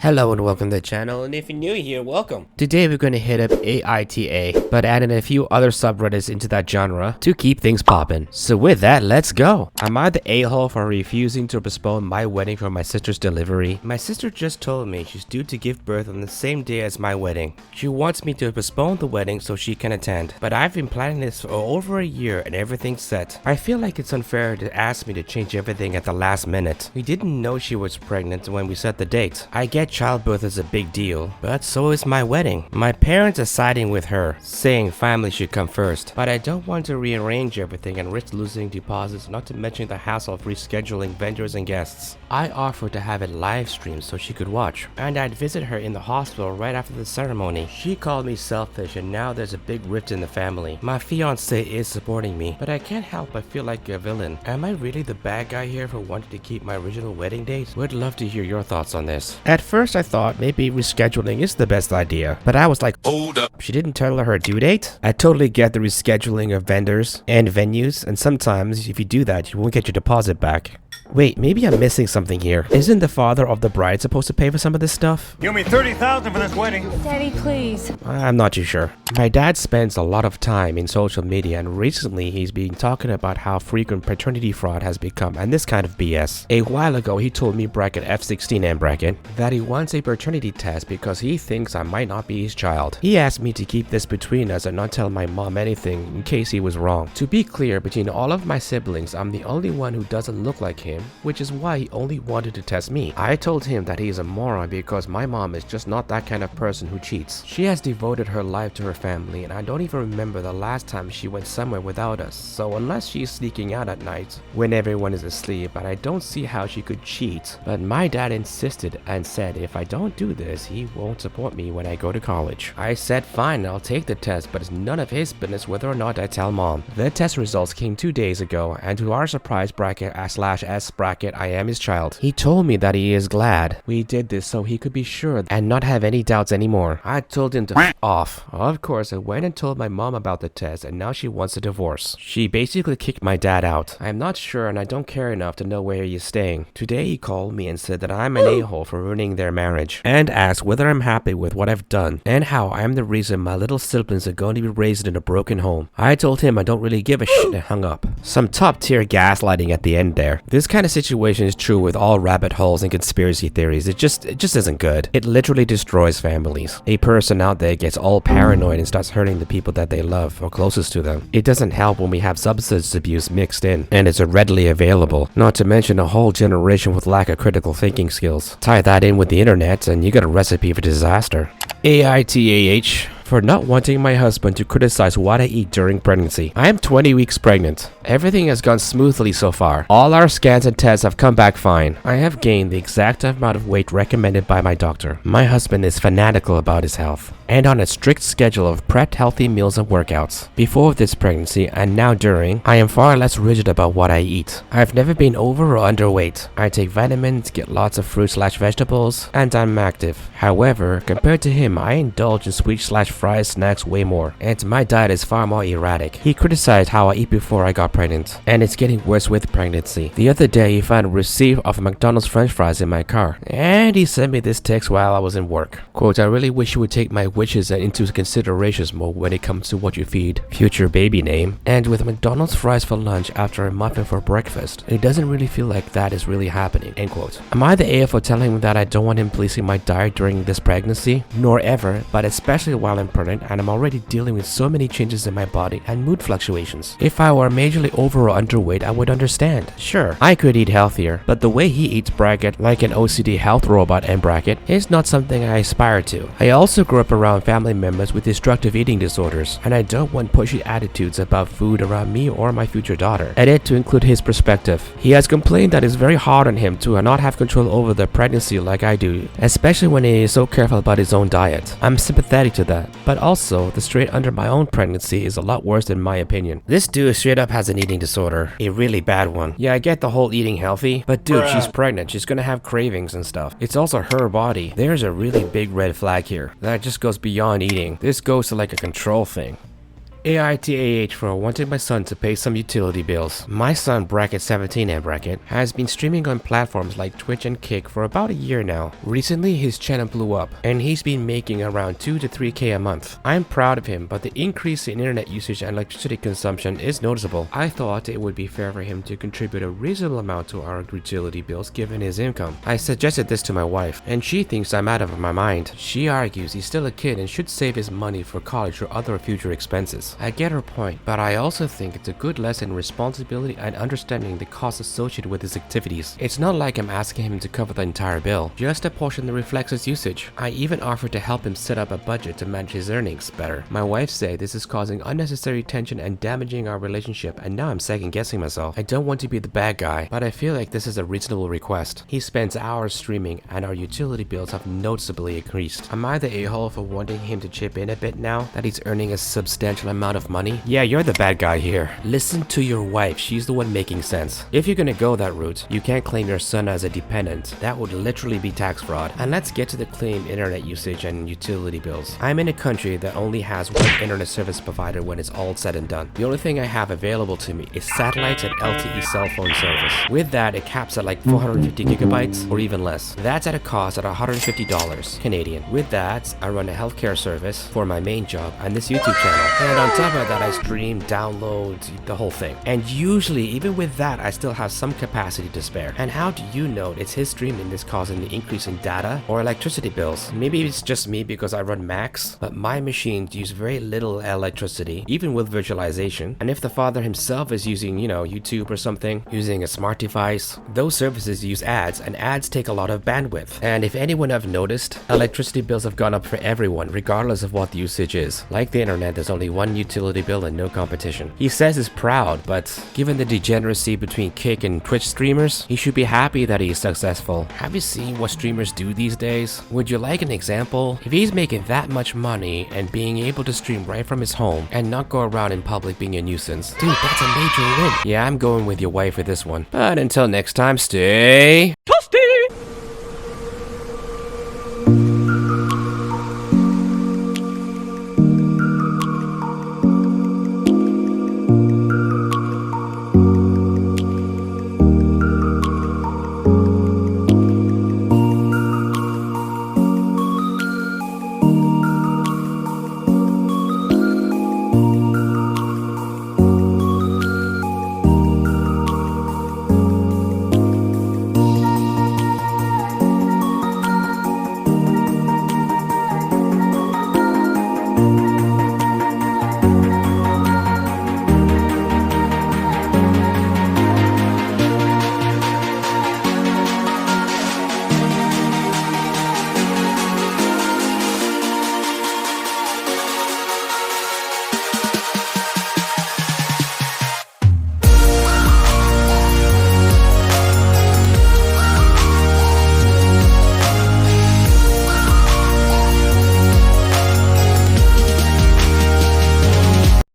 Hello and welcome to the channel, and if you're new here, welcome. Today we're going to hit up AITAH, but adding a few other subreddits into that genre to keep things poppin'. So with that, let's go. Am I the a-hole for refusing to postpone my wedding for my sister's delivery? My sister just told me she's due to give birth on the same day as my wedding. She wants me to postpone the wedding so she can attend, but I've been planning this for over a year and everything's set. I feel like it's unfair to ask me to change everything at the last minute. We didn't know she was pregnant when we set the date. I get childbirth is a big deal, but so is my wedding. My parents are siding with her, saying family should come first, but I don't want to rearrange everything and risk losing deposits, not to mention the hassle of rescheduling vendors and guests. I offered to have it live streamed so she could watch, and I'd visit her in the hospital right after the ceremony. She called me selfish, and now there's a big rift in the family. My fiance is supporting me, but I can't help but feel like a villain. Am I really the bad guy here for wanting to keep my original wedding date? Would love to hear your thoughts on this. At first I thought maybe rescheduling is the best idea, but I was like, hold up. She didn't tell her due date? I totally get the rescheduling of vendors and venues, and sometimes if you do that, you won't get your deposit back. Wait, maybe I'm missing something here. Isn't the father of the bride supposed to pay for some of this stuff? You owe me $30,000 for this wedding. Daddy, please. I'm not too sure. My dad spends a lot of time in social media, and recently he's been talking about how frequent paternity fraud has become and this kind of BS. A while ago, he told me bracket F16 and bracket that he wants a paternity test because he thinks I might not be his child. He asked me to keep this between us and not tell my mom anything in case he was wrong. To be clear, between all of my siblings, I'm the only one who doesn't look like him, which is why he only wanted to test me. I told him that he is a moron because my mom is just not that kind of person who cheats. She has devoted her life to her family, and I don't even remember the last time she went somewhere without us, so unless she's sneaking out at night when everyone is asleep, and I don't see how she could cheat. But my dad insisted and said if I don't do this, he won't support me when I go to college. I said fine, I'll take the test, but it's none of his business whether or not I tell mom. The test results came 2 days ago, and to our surprise, bracket /S bracket, I am his child. He told me that he is glad we did this so he could be sure and not have any doubts anymore. I told him to f off. Of course, I went and told my mom about the test, and now she wants a divorce. She basically kicked my dad out. I'm not sure, and I don't care enough to know where he is staying. Today he called me and said that I'm an a-hole for ruining their marriage, and asked whether I'm happy with what I've done and how I am the reason my little siblings are going to be raised in a broken home. I told him I don't really give a shit and hung up. Some top tier gaslighting at the end there. This kind of situation is true with all rabbit holes and conspiracy theories. It just isn't good. It literally destroys families. A person out there gets all paranoid and starts hurting the people that they love or closest to them. It doesn't help when we have substance abuse mixed in and it's readily available, not to mention a whole generation with lack of critical thinking skills. Tie that in with the internet and you got a recipe for disaster. AITAH for not wanting my husband to criticize what I eat during pregnancy. I am 20 weeks pregnant. Everything has gone smoothly so far. All our scans and tests have come back fine. I have gained the exact amount of weight recommended by my doctor. My husband is fanatical about his health and on a strict schedule of prepped healthy meals and workouts. Before this pregnancy and now during, I am far less rigid about what I eat. I've never been over or underweight. I take vitamins, get lots of fruit/vegetables, and I'm active. However, compared to him, I indulge in sweet/fried snacks way more, and my diet is far more erratic. He criticized how I eat before I got pregnant, and it's getting worse with pregnancy. The other day, he found a receipt of McDonald's french fries in my car, and he sent me this text while I was in work. Quote, I really wish you would take my wishes into considerations more when it comes to what you feed future baby name. And with McDonald's fries for lunch after a muffin for breakfast, it doesn't really feel like that is really happening. End quote. Am I the A for telling him that I don't want him policing my diet during this pregnancy? Nor ever, but especially while I'm pregnant and I'm already dealing with so many changes in my body and mood fluctuations. If I were majorly over or underweight, I would understand. Sure, I could eat healthier, but the way he eats bracket like an OCD health robot and bracket is not something I aspire to. I also grew up around family members with destructive eating disorders, and I don't want pushy attitudes about food around me or my future daughter. Added to include his perspective. He has complained that it's very hard on him to not have control over the pregnancy like I do, especially when he is so careful about his own diet. I'm sympathetic to that, but also the straight under my own pregnancy is a lot worse in my opinion. This dude straight up has an eating disorder, a really bad one. Yeah, I get the whole eating healthy, but dude, she's pregnant, she's gonna have cravings and stuff. It's also her body. There's a really big red flag here that just goes beyond eating. This goes to like a control thing. AITAH for wanting my son to pay some utility bills. My son, bracket 17 and bracket, has been streaming on platforms like Twitch and Kick for about a year now. Recently, his channel blew up, and he's been making around 2 to 3K a month. I'm proud of him, but the increase in internet usage and electricity consumption is noticeable. I thought it would be fair for him to contribute a reasonable amount to our utility bills given his income. I suggested this to my wife, and she thinks I'm out of my mind. She argues he's still a kid and should save his money for college or other future expenses. I get her point, but I also think it's a good lesson in responsibility and understanding the costs associated with his activities. It's not like I'm asking him to cover the entire bill, just a portion that reflects his usage. I even offered to help him set up a budget to manage his earnings better. My wife said this is causing unnecessary tension and damaging our relationship, and now I'm second guessing myself. I don't want to be the bad guy, but I feel like this is a reasonable request. He spends hours streaming and our utility bills have noticeably increased. Am I the a-hole for wanting him to chip in a bit now that he's earning a substantial amount of money? Yeah, you're the bad guy here. Listen to your wife, she's the one making sense. If you're gonna go that route, you can't claim your son as a dependent. That would literally be tax fraud. And let's get to the claim internet usage and utility bills. I'm in a country that only has one internet service provider when it's all said and done. The only thing I have available to me is satellites and LTE cell phone service. With that, it caps at like 450 gigabytes or even less. That's at a cost at $150 Canadian. With that, I run a healthcare service for my main job and this YouTube channel. And on top of that, I stream, download, the whole thing. And usually, even with that, I still have some capacity to spare. And how do you know it's his streaming that's causing the increase in data or electricity bills? Maybe it's just me because I run Macs, but my machines use very little electricity, even with virtualization. And if the father himself is using, YouTube or something, using a smart device, those services use ads, and ads take a lot of bandwidth. And if anyone have noticed, electricity bills have gone up for everyone, regardless of what the usage is. Like the internet, there's only one utility bill and no competition. He says he's proud, but given the degeneracy between Kick and Twitch streamers, he should be happy that he's successful. Have you seen what streamers do these days? Would you like an example? If he's making that much money and being able to stream right from his home and not go around in public being a nuisance, dude, that's a major win. Yeah, I'm going with your wife for this one. But until next time, stay